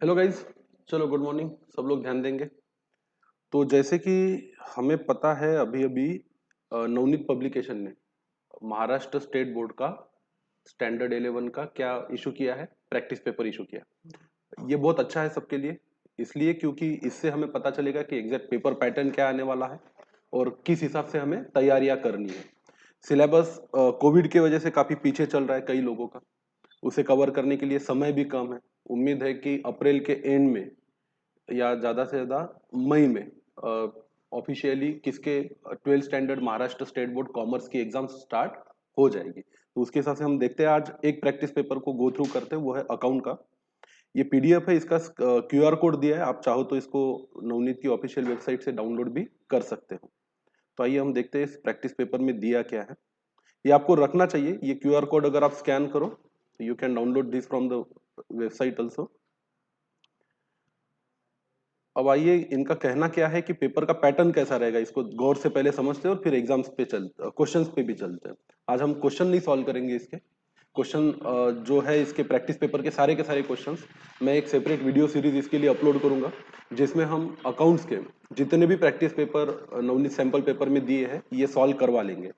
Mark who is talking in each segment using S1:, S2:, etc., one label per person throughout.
S1: Hello guys. चलो good morning, सब लोग ध्यान देंगे। तो जैसे कि हमें पता है अभी अभी नवनीत पब्लिकेशन ने महाराष्ट्र स्टेट बोर्ड का स्टैंडर्ड 11 का क्या इशू किया है, प्रैक्टिस पेपर इशू किया। ये बहुत अच्छा है सबके लिए, इसलिए क्योंकि इससे हमें पता चलेगा कि एग्जैक्ट पेपर पैटर्न क्या आने वाला है और किस हिसाब से हमें तैयारियां करनी है। सिलेबस कोविड की वजह से काफी पीछे चल रहा है कई लोगों का, उसे कवर करने के लिए समय भी कम है। उम्मीद है कि अप्रैल के एंड में या ज्यादा से ज्यादा मई में ऑफिशियली किसके 12 standard Maharashtra state board commerce की एग्जाम स्टार्ट हो जाएगी। तो उसके हिसाब से हम देखते हैं, आज एक प्रैक्टिस पेपर को गो थ्रू करते हैं, वो है अकाउंट का। ये पीडीएफ है, इसका क्यूआर कोड दिया है, आप चाहो तो इसको नवनीत की ऑफिशियल वेबसाइट से डाउनलोड भी कर सकते हो। तो आइए हम देखते हैं इस प्रैक्टिस पेपर में दिया क्या है। ये आपको रखना चाहिए, ये क्यूआर कोड अगर आप स्कैन करो you can download this from the website also. अब आइए, इनका कहना क्या है कि पेपर का पैटर्न कैसा रहेगा, इसको गौर से पहले समझते हैं और फिर एग्जाम्स पे चलते, क्वेश्चंस पे भी चलते हैं। आज हम क्वेश्चन नहीं सॉल्व करेंगे, इसके क्वेश्चन जो है इसके प्रैक्टिस पेपर के सारे क्वेश्चंस मैं एक सेपरेट वीडियो सीरीज इसके लिए अपलोड करूंगा, जिसमें हम अकाउंट्स के जितने भी practice paper Navneet sample paper में दिए हैं ये सॉल्व करवा लेंगे।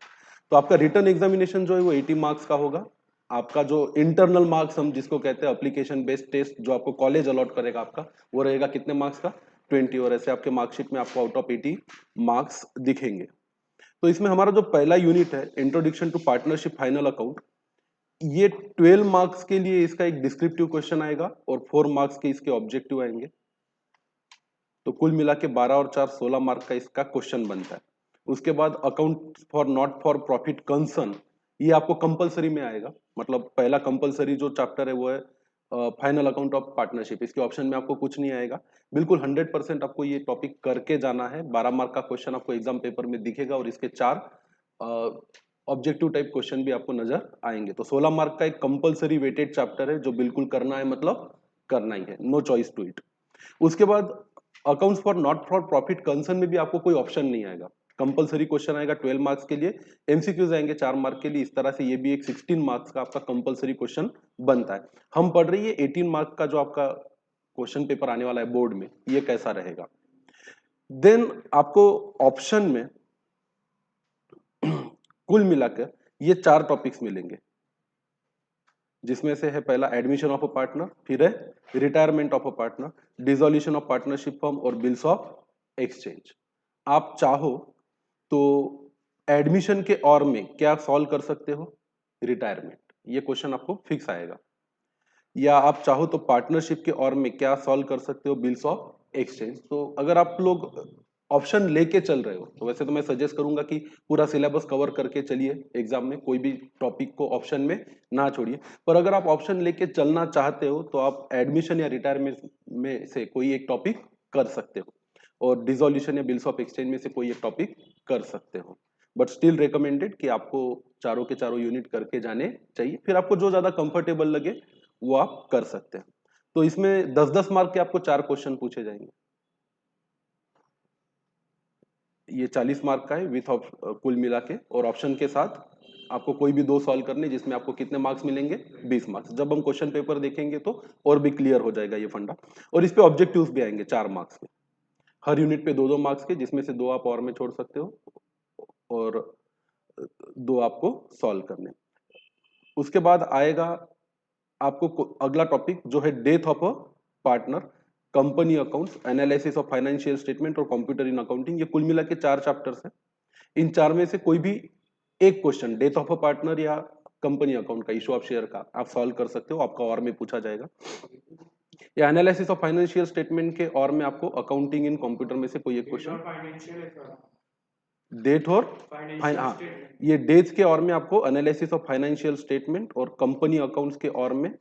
S1: तो आपका रिटर्न एग्जामिनेशन जो है वो 80 मार्क्स का होगा। आपका जो इंटरनल मार्क्स हम जिसको कहते हैं एप्लीकेशन बेस्ड टेस्ट, जो आपको कॉलेज अलॉट करेगा आपका, वो रहेगा कितने मार्क्स का, 20। और ऐसे आपके मार्कशीट में आपको आउट ऑफ 80 मार्क्स दिखेंगे। तो इसमें हमारा जो पहला यूनिट है introduction to partnership final account, ये 12 मार्क्स के लिए इसका एक डिस्क्रिप्टिव क्वेश्चन आएगा और 4 मार्क्स के इसके ऑब्जेक्टिव आएंगे। तो कुल मिला के 12 और 4 16 मार्क का इसका क्वेश्चन बनता है। उसके बाद account for not for profit concern, ये आपको कंपलसरी में आएगा। मतलब पहला कंपलसरी जो चैप्टर है वो है फाइनल अकाउंट ऑफ पार्टनरशिप। इसके ऑप्शन में आपको कुछ नहीं आएगा, बिल्कुल 100% आपको ये टॉपिक करके जाना है। 12 मार्क का क्वेश्चन आपको एग्जाम पेपर में दिखेगा और इसके 4 ऑब्जेक्टिव टाइप क्वेश्चन भी आपको नजर आएंगे। तो 16 मार्क का एक कंपलसरी वेटेड चैप्टर है जो बिल्कुल करना है, मतलब करना ही है, नो चॉइस टू इट। उसके बाद accounts for not for profit concern में भी आपको कोई ऑप्शन नहीं आएगा, कंपलसरी क्वेश्चन आएगा 12 मार्क्स के लिए। एमसीक्यूज आएंगे 4 मार्क के लिए। इस तरह से ये भी एक 16 मार्क्स का आपका कंपलसरी क्वेश्चन बनता है। हम पढ़ रही है 18 मार्क का जो आपका क्वेश्चन पेपर आने वाला है बोर्ड में, ये कैसा रहेगा। देन आपको ऑप्शन में कुल मिलाकर ये 4 टॉपिक्स मिलेंगे, जिसमें से है पहला एडमिशन ऑफ अ पार्टनर, फिर है retirement of a partner, dissolution of partnership form और बिल्स ऑफ एक्सचेंज। आप चाहो तो एडमिशन के और में क्या सॉल्व कर सकते हो, रिटायरमेंट, ये क्वेश्चन आपको फिक्स आएगा। या आप चाहो तो पार्टनरशिप के और में क्या सॉल्व कर सकते हो, बिल्स ऑफ एक्सचेंज। तो अगर आप लोग ऑप्शन लेके चल रहे हो तो वैसे तो मैं सजेस्ट करूंगा कि पूरा सिलेबस कवर करके चलिए एग्जाम में, कोई भी टॉपिक को ऑप्शन में ना छोड़िए। पर अगर आप ऑप्शन लेके चलना चाहते हो तो आप एडमिशन या रिटायरमेंट में से कोई एक टॉपिक कर सकते हो और डिसोल्यूशन या बिल्स ऑफ एक्सचेंज में से कोई एक टॉपिक कर सकते हो। बट स्टिल रिकमेंडेड कि आपको चारों के चारों यूनिट करके जाने चाहिए, फिर आपको जो ज्यादा कंफर्टेबल लगे वो आप कर सकते हैं। तो इसमें 10-10 मार्क के आपको 4 क्वेश्चन पूछे जाएंगे। ये 40 मार्क का है विथ कुल मिला के, और ऑप्शन के साथ आपको कोई भी 2 सॉल्व करने, जिसमें आपको कितने मार्क्स मिलेंगे, 20 मार्क्स। जब हम क्वेश्चन पेपर देखेंगे तो और भी क्लियर हो जाएगा ये फंडा। और इस पे ऑब्जेक्टिव्स भी आएंगे 4 मार्क्स के, हर यूनिट पे 2-2 मार्क्स के, जिसमें से 2 आप और में छोड़ सकते हो और 2 आपको सॉल्व करने। उसके बाद आएगा आपको अगला टॉपिक जो है death of a partner, company accounts, analysis of financial statement और कंप्यूटर इन अकाउंटिंग। ये कुल मिला के 4 चैप्टर्स हैं। इन 4 में से कोई भी एक question death of a partner या कंपनी अकाउंट का, इशू ऑफ शेयर का, आप सॉल्व कर सकते हो, आपका और में पूछा जाएगा। या एनालिसिस ऑफ फाइनेंशियल स्टेटमेंट के और में आपको अकाउंटिंग इन कंप्यूटर में से कोई एक क्वेश्चन, डेट और हाँ, ये डेट्स के और में आपको एनालिसिस ऑफ फाइनेंशियल स्टेटमेंट और कंपनी अकाउंट्स के और में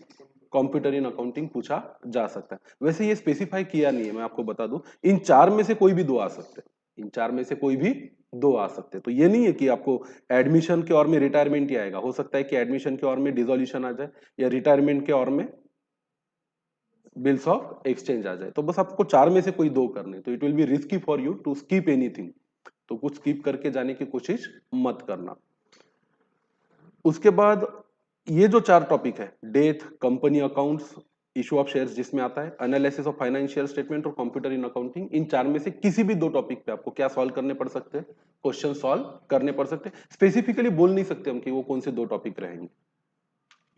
S1: कंप्यूटर इन अकाउंटिंग पूछा जा सकता है। वैसे ये स्पेसिफाई किया नहीं है, मैं आपको बता दूं, इन 4 में से कोई भी 2 आ सकते हैं, इन 4 में से कोई भी 2 आ सकते हैं। तो ये नहीं है कि आपको एडमिशन के और में रिटायरमेंट ही आएगा, हो सकता है कि एडमिशन के और में डिसोल्यूशन आ जाए या रिटायरमेंट के और में बिल्स ऑफ एक्सचेंज आ जाए। तो बस आपको 4 में से कोई 2 करने, तो it will be risky for you to skip anything. तो कुछ स्किप करके जाने की कोशिश मत करना। उसके बाद ये जो 4 टॉपिक है, death, company accounts issue of shares जिसमें आता है, एनालिसिस ऑफ फाइनेंशियल स्टेटमेंट और कंप्यूटर इन अकाउंटिंग, इन चार में से किसी भी दो टॉपिक पे आपको क्या सॉल्व करने पड़ सकते हैं, क्वेश्चन सॉल्व करने पड़ सकते हैं। स्पेसिफिकली बोल नहीं सकते हम कि वो कौन से दो टॉपिक रहेंगे,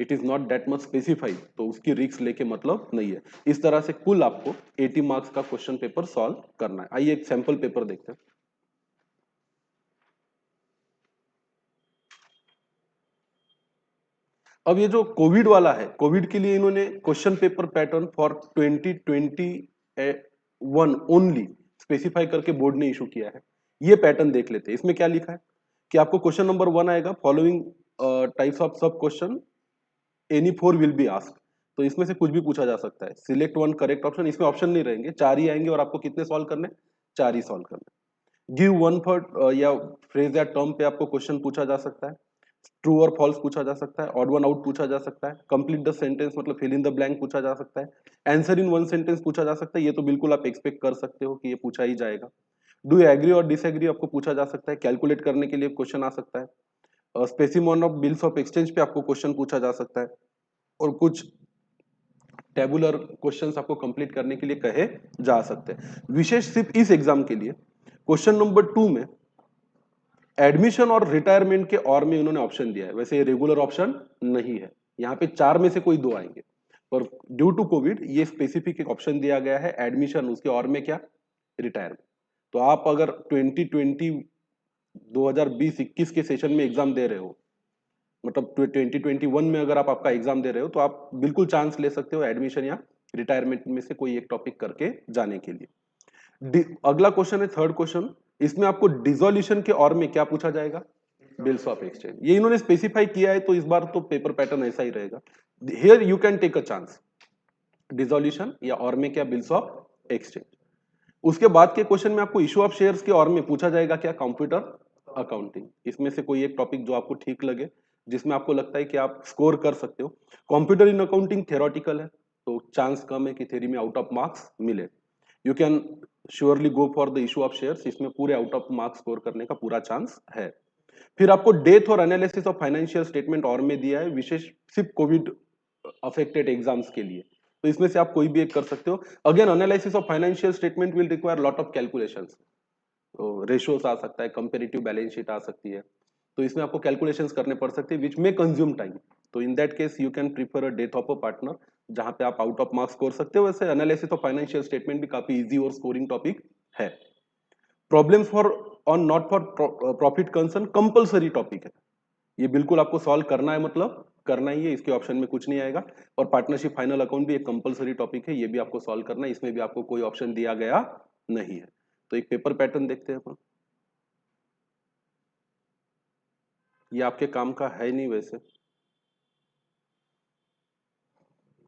S1: it is not that much specified, तो उसकी रिस्क लेके मतलब नहीं है। इस तरह से कुल आपको 80 मार्क्स का क्वेश्चन पेपर सॉल्व करना है। आइए एक सैंपल पेपर देखते हैं। अब ये जो कोविड वाला है, कोविड के लिए इन्होंने question paper pattern for 2021 only specify करके बोर्ड ने इशू किया है। ये पैटर्न देख लेते हैं। इसमें क्या लिखा है कि आपको क्वेश्चन नंबर 1 आएगा, फॉलोइंग टाइप्स ऑफ सब question any four will be asked. तो इसमें से कुछ भी पूछा जा सकता है, सिलेक्ट वन करेक्ट ऑप्शन। इसमें ऑप्शन नहीं रहेंगे, चार ही आएंगे और आपको कितने सॉल्व करने, चार ही सॉल्व करने। गिव वन फॉर या फ्रेज या टर्म पे आपको क्वेश्चन पूछा जा सकता है, ट्रू और फॉल्स पूछा जा सकता है, ऑड वन आउट पूछा जा सकता है, कंप्लीट द सेंटेंस मतलब फिल इन द ब्लैंक पूछा जा सकता है, आंसर इन वन सेंटेंस पूछा जा सकता है। ये तो बिल्कुल आप एक्सपेक्ट कर सकते हो कि ये पूछा ही जाएगा। डू यू एग्री और डिसएग्री आपको पूछा जा सकता है, कैलकुलेट करने के लिए क्वेश्चन आ सकता है। Specimen of bills of exchange पे आपको क्वेश्चन पूछा जा सकता है, और कुछ टेबुलर क्वेश्चंस आपको कंप्लीट करने के लिए कहे जा सकते हैं। विशेष सिर्फ इस एग्जाम के लिए क्वेश्चन नंबर 2 में एडमिशन और रिटायरमेंट के और में उन्होंने ऑप्शन दिया है। वैसे ये रेगुलर ऑप्शन नहीं है, यहाँ पे चार में से कोई दो आएंगे, पर ड्यू टू कोविड ये स्पेसिफिक एक ऑप्शन दिया गया है, एडमिशन उसके और में क्या, रिटायरमेंट। तो आप अगर 2020-21 के सेशन में एग्जाम दे रहे हो, मतलब 2021 में अगर आप आपका एग्जाम दे रहे हो, तो आप बिल्कुल चांस ले सकते हो एडमिशन या रिटायरमेंट में से कोई एक टॉपिक करके जाने के लिए। अगला क्वेश्चन है थर्ड क्वेश्चन, इसमें आपको डिसोल्यूशन के और में क्या पूछा जाएगा, बिल्स ऑफ एक्सचेंज। ये इन्होंने स्पेसिफाई किया है, तो इस बार तो पेपर पैटर्न ऐसा ही रहेगा। Here you can take a chance, dissolution या और में क्या, बिल्स ऑफ एक्सचेंज। उसके बाद के क्वेश्चन में आपको इशू ऑफ शेयर्स के और में पूछा जाएगा क्या, कंप्यूटर अकाउंटिंग। इसमें से कोई एक टॉपिक जो आपको ठीक लगे, जिसमें आपको लगता है कि आप स्कोर कर सकते हो। कंप्यूटर इन अकाउंटिंग थ्योरेटिकल है, तो चांस कम है कि थ्योरी में आउट ऑफ मार्क्स मिले। You can surely go for the issue of shares, इसमें पूरे आउट ऑफ मार्क्स स्कोर करने का पूरा चांस है। फिर आपको डेथ और एनालिसिस ऑफ फाइनेंशियल स्टेटमेंट और में दिया है, विशेष सिर्फ कोविड अफेक्टेड एग्जाम्स के लिए, तो इसमें से आप कोई भी एक कर सकते हो। Again analysis of financial statement will require lot of calculations, तो रेशियोस आ सकता है, कंपेरेटिव बैलेंस शीट आ सकती है, तो इसमें आपको कैलकुलेशंस करने पड़ सकते हैं विच मे कंज्यूम टाइम। तो in that case you can prefer a death of a partner, जहां पे आप आउट ऑफ मार्क्स स्कोर सकते हो। वैसे एनालिसिस ऑफ फाइनेंशियल स्टेटमेंट भी काफी इजी और स्कोरिंग टॉपिक है। Problems for on not for profit concern compulsory topic है, ये बिल्कुल आपको सॉल्व करना है, मतलब करना ही है, इसके ऑप्शन में कुछ नहीं आएगा। और पार्टनरशिप फाइनल अकाउंट भी एक कंपलसरी टॉपिक है, ये भी आपको सॉल्व करना है, इसमें भी आपको कोई ऑप्शन दिया गया नहीं है। तो एक पेपर पैटर्न देखते हैं अपन, ये आपके काम का है नहीं वैसे।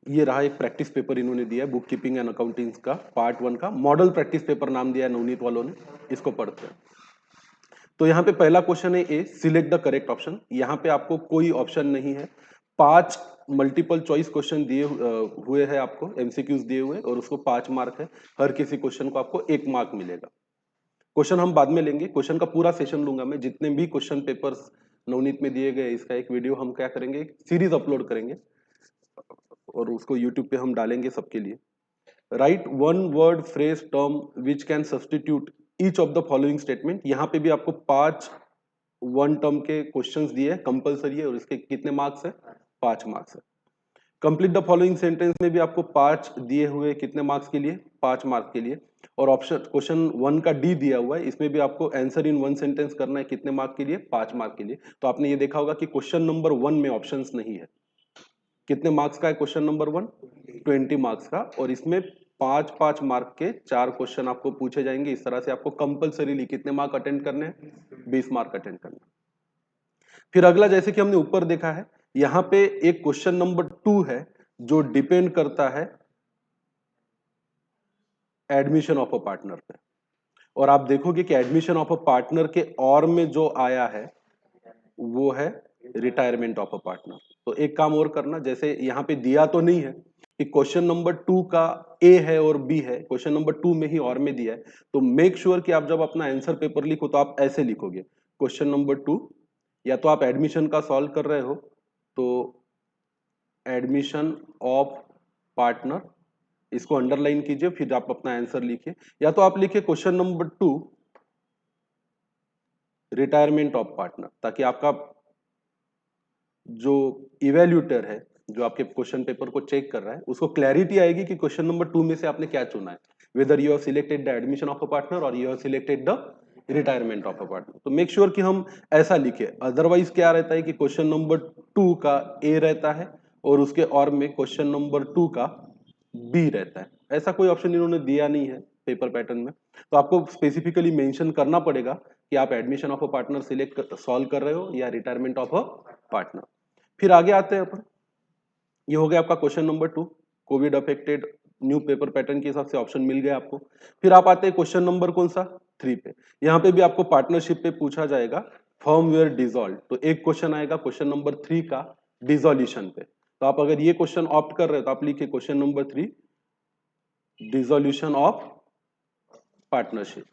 S1: ये रहा एक प्रैक्टिस पेपर इन्होंने दिया है, बुक कीपिंग एंड अकाउंटिंग का पार्ट 1 का मॉडल प्रैक्टिस पेपर नाम दिया है नवनीत वालों ने, इसको पढ़ते हैं। तो यहाँ पे पहला क्वेश्चन है ए, सिलेक्ट द करेक्ट ऑप्शन। यहाँ पे आपको कोई ऑप्शन नहीं है, 5 मल्टीपल चॉइस क्वेश्चन दिए हुए हैं आपको, एमसीक्यूज दिए हुए, और उसको 5 मार्क है। हर किसी क्वेश्चन को आपको 1 मार्क मिलेगा। क्वेश्चन हम बाद में लेंगे, क्वेश्चन का पूरा सेशन लूंगा मैं, जितने भी क्वेश्चन पेपर्स नवनीत में दिए गए, इसका एक वीडियो हम क्या करेंगे, सीरीज अपलोड करेंगे और उसको यूट्यूब पे हम डालेंगे सबके लिए। Right one word phrase term which can substitute each of the following statement. यहाँ पे भी आपको 5 वन टर्म के क्वेश्चंस दिए हैं, कंपलसरी है, और इसके कितने मार्क्स है, 5 मार्क्स है। कंप्लीट द फॉलोइंग सेंटेंस में भी आपको 5 दिए हुए, कितने मार्क्स के लिए, 5 मार्क्स के लिए। और ऑप्शन क्वेश्चन 1 का डी दिया हुआ है, इसमें भी आपको आंसर इन वन सेंटेंस करना है, कितने मार्क के लिए, 5 मार्क के लिए। तो आपने ये देखा होगा कि क्वेश्चन नंबर 1 में ऑप्शंस नहीं है। कितने मार्क्स का है क्वेश्चन नंबर 1, 20 मार्क्स का, और इसमें 5-5 मार्क के 4 क्वेश्चन आपको पूछे जाएंगे। इस तरह से आपको कंपलसरीली कितने मार्क अटेंड करने हैं, 20 मार्क अटेंड करने। फिर अगला, जैसे कि हमने ऊपर देखा है, यहां पे एक क्वेश्चन नंबर 2 है जो डिपेंड करता है एडमिशन ऑफ अ पार्टनर पे, और आप देखोगे कि एडमिशन ऑफ अ पार्टनर के और में जो आया है वो है रिटायरमेंट ऑफ अ पार्टनर। तो एक काम और करना, जैसे यहाँ पे दिया तो नहीं है कि क्वेश्चन नंबर 2 का ए है और बी है, क्वेश्चन नंबर 2 में ही और में दिया है, तो मेक श्योर कि आप जब अपना आंसर पेपर लिखो तो आप ऐसे लिखोगे, क्वेश्चन नंबर 2, या तो आप एडमिशन का सॉल्व कर रहे हो तो एडमिशन ऑफ पार्टनर, इसको अंडरलाइन कीजिए, फिर आप अपना आंसर लिखिए। या तो आप लिखिए question number 2 retirement of partner, ताकि आपका जो इवेल्यूटर है, जो आपके क्वेश्चन पेपर को चेक कर रहा है, उसको क्लैरिटी आएगी कि क्वेश्चन नंबर 2 में से आपने क्या चुना है, whether you have selected the admission of a partner और you have selected the retirement of a partner. तो मेक श्योर कि हम ऐसा लिखे। अदरवाइज क्या रहता है कि क्वेश्चन नंबर 2 का ए रहता है और उसके और में क्वेश्चन नंबर 2 का बी रहता है। ऐसा कोई ऑप्शन इन्होंने दिया नहीं है पेपर पैटर्न में, तो आपको स्पेसिफिकली मेंशन करना पड़ेगा कि आप admission of a partner select solve कर रहे हो या रिटायरमेंट ऑफ अ पार्टनर। फिर आगे आते हैं अपन, ये हो गया आपका question number 2, Covid affected new paper pattern के हिसाब से ऑप्शन मिल गया आपको। फिर आप आते हैं क्वेश्चन नंबर कौन सा 3 पे। यहाँ पे भी आपको पार्टनरशिप पे पूछा जाएगा फर्म वेयर डिसॉल्व, तो एक क्वेश्चन आएगा क्वेश्चन नंबर 3 का डिसोल्यूशन पे। तो आप अगर ये क्वेश्चन ऑप्ट कर रहे हो तो आप लिखिए question number 3 dissolution of partnership,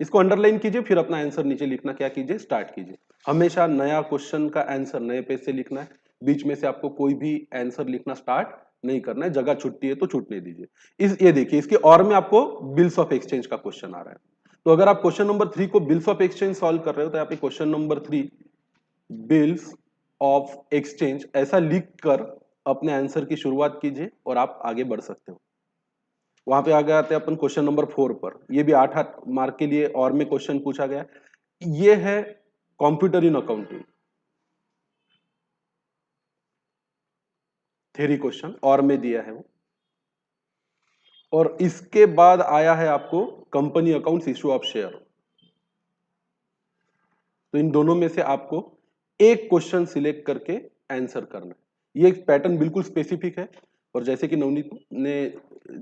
S1: इसको अंडरलाइन कीजिए, फिर अपना आंसर नीचे लिखना क्या कीजिए स्टार्ट कीजिए। हमेशा नया क्वेश्चन का आंसर नए पेज से लिखना है, बीच में से आपको कोई भी आंसर लिखना स्टार्ट नहीं करना है, जगह छुट्टी है तो छूटने दीजिए। ये देखिए, इसके और में आपको बिल्स ऑफ एक्सचेंज का क्वेश्चन आ रहा है। तो अगर आप क्वेश्चन नंबर 3 को बिल्स ऑफ एक्सचेंज सॉल्व कर रहे हो तो यहाँ पे question number 3 bills of exchange ऐसा लिख कर अपने आंसर की शुरुआत कीजिए और आप आगे बढ़ सकते हो। वहां पे आगे आते हैं अपन क्वेश्चन नंबर 4 पर। ये भी 8 मार्क के लिए और में क्वेश्चन पूछा गया। ये है computer in accounting theory question, और में दिया है वो। और इसके बाद आया है आपको company accounts issue of share. तो इन दोनों में से आपको एक क्वेश्चन सिलेक्ट करके आंसर करना है। ये पैटर्न बिल्कुल स्पेसिफिक है और जैसे कि नवनीत ने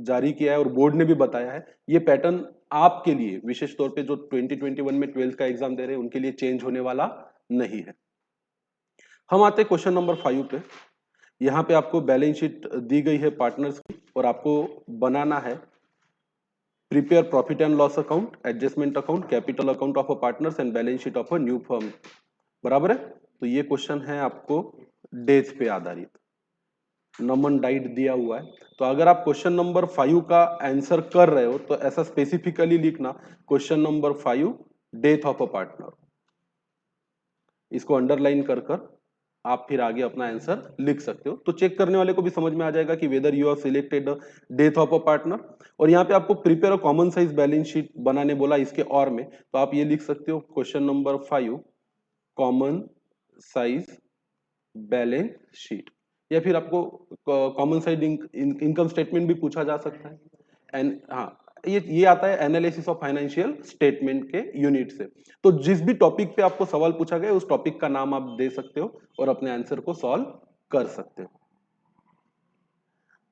S1: जारी किया है और बोर्ड ने भी बताया है, ये पैटर्न आपके लिए विशेष तौर पे जो 2021 में 12th का एग्जाम दे रहे हैं उनके लिए चेंज होने वाला नहीं है। हम आते हैं क्वेश्चन नंबर 5 पे। यहाँ पे आपको बैलेंस शीट दी गई है पार्टनर्स की और आपको बनाना है prepare profit and loss account, adjustment account, capital account of a partners and balance sheet of a new firm. बराबर है। तो ये क्वेश्चन है आपको डेज पे आधारित, नमन डाइट दिया हुआ है। तो अगर आप क्वेश्चन नंबर 5 का आंसर कर रहे हो तो ऐसा स्पेसिफिकली लिखना question number 5 death of a partner, इसको अंडरलाइन कर कर आप फिर आगे अपना आंसर लिख सकते हो। तो चेक करने वाले को भी समझ में आ जाएगा कि weather you have selected death of a partner. और यहाँ पे आपको prepare a common size balance sheet बनाने बोला इसके और में, तो आप ये लिख सकते हो question number 5 common size balance sheet, या फिर आपको कॉमन साइड इनकम स्टेटमेंट भी पूछा जा सकता है। एंड हाँ, ये आता है एनालिसिस ऑफ फाइनेंशियल स्टेटमेंट के यूनिट से। तो जिस भी टॉपिक पे आपको सवाल पूछा गया उस टॉपिक का नाम आप दे सकते हो और अपने आंसर को सॉल्व कर सकते हो।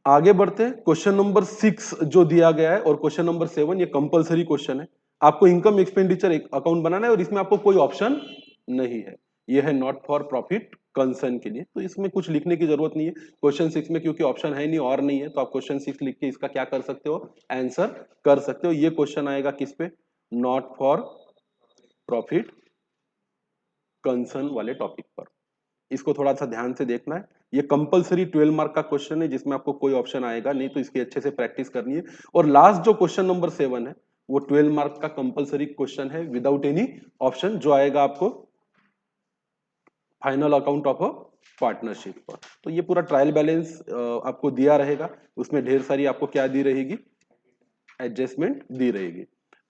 S1: आगे बढ़ते हैं, क्वेश्चन नंबर 6 जो दिया गया है और क्वेश्चन नंबर 7 ये कंपलसरी क्वेश्चन है। आपको इनकम एक्सपेंडिचर एक अकाउंट बनाना है और इसमें आपको कोई ऑप्शन नहीं है। ये है नॉट फॉर प्रॉफिट कंसर्न के लिए, तो इसमें कुछ लिखने की जरूरत नहीं है क्वेश्चन 6 में, क्योंकि ऑप्शन है नहीं और नहीं है। तो आप क्वेश्चन 6 लिख के इसका क्या कर सकते हो आंसर कर सकते हो। ये क्वेश्चन आएगा किस पे, नॉट फॉर प्रॉफिट कंसर्न वाले टॉपिक पर। इसको थोड़ा सा ध्यान से देखना है। ये कंपलसरी 12 मार्क का क्वेश्चन है जिसमें आपको कोई ऑप्शन आएगा नहीं, तो इसकी अच्छे से प्रैक्टिस करनी है। और लास्ट जो क्वेश्चन नंबर 7 है वो 12 मार्क का कंपलसरी क्वेश्चन है विदाउट एनी ऑप्शन, जो आएगा आपको final account of a partnership पर। तो ये पूरा ट्रायल बैलेंस आपको दिया रहेगा, उसमें ढेर सारी आपको क्या दी रहेगी एडजस्टमेंट दी रहेगी।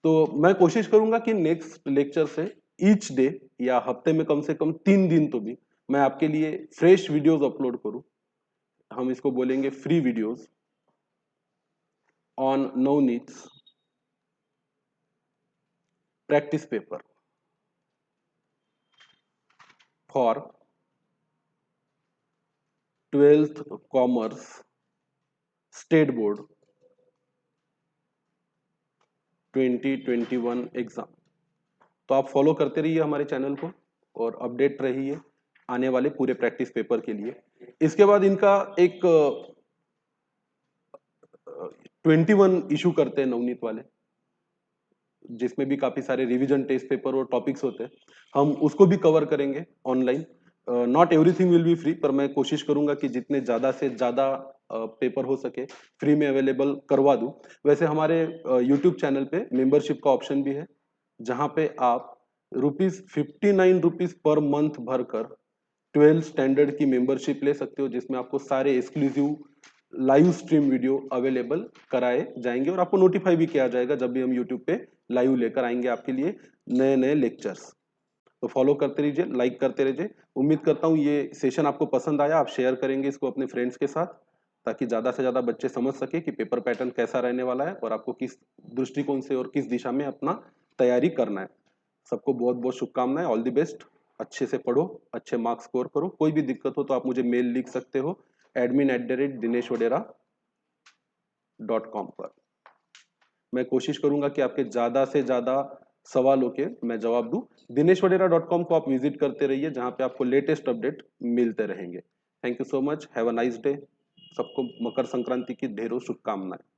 S1: तो मैं कोशिश करूंगा कि नेक्स्ट लेक्चर से ईच डे या हफ्ते में कम से कम 3 दिन तो भी मैं आपके लिए फ्रेश वीडियोस अपलोड करूं। हम इसको बोलेंगे free videos on Navneet's practice paper for 12th commerce state board 2021 exam. तो आप फॉलो करते रहिए हमारे चैनल को और अपडेट रहिए आने वाले पूरे प्रैक्टिस पेपर के लिए। इसके बाद इनका एक 21 इशू करते हैं नवनीत वाले, जिसमें भी काफी सारे रिवीजन टेस्ट पेपर और टॉपिक्स होते हैं, हम उसको भी कवर करेंगे online. Not everything will be free, पर मैं कोशिश करूंगा कि जितने ज्यादा से ज्यादा पेपर हो सके फ्री में अवेलेबल करवा दूं। वैसे हमारे यूट्यूब चैनल पे मेंबरशिप का ऑप्शन भी है, जहां पे आप ₹59 पर मंथ भरकर 12 स्टैंडर्ड की मेंबरशिप ले सकते हो, जिसमें आपको सारे exclusive live stream video available कराए जाएंगे और आपको नोटिफाई भी किया जाएगा जब भी हम यूट्यूब पे लाइव लेकर आएंगे आपके लिए नए नए लेक्चर्स। तो फॉलो करते रहिए, लाइक करते रहिए। उम्मीद करता हूँ ये सेशन आपको पसंद आया, आप शेयर करेंगे इसको अपने फ्रेंड्स के साथ, ताकि ज्यादा से ज्यादा बच्चे समझ सके कि पेपर पैटर्न कैसा रहने वाला है और आपको किस दृष्टिकोण से और किस दिशा में अपना तैयारी करना है। सबको बहुत बहुत शुभकामनाएं, ऑल द बेस्ट। अच्छे से पढ़ो, अच्छे मार्क्स स्कोर करो। कोई भी दिक्कत हो तो आप मुझे मेल लिख सकते हो admin@dineshwadera.com पर। मैं कोशिश करूंगा कि आपके ज्यादा से ज्यादा सवालों के मैं जवाब दूं। dineshwadera.com को आप विजिट करते रहिए, जहां पे आपको लेटेस्ट अपडेट मिलते रहेंगे। Thank you so much, have a nice day. सबको मकर संक्रांति की ढेरों शुभकामनाएं।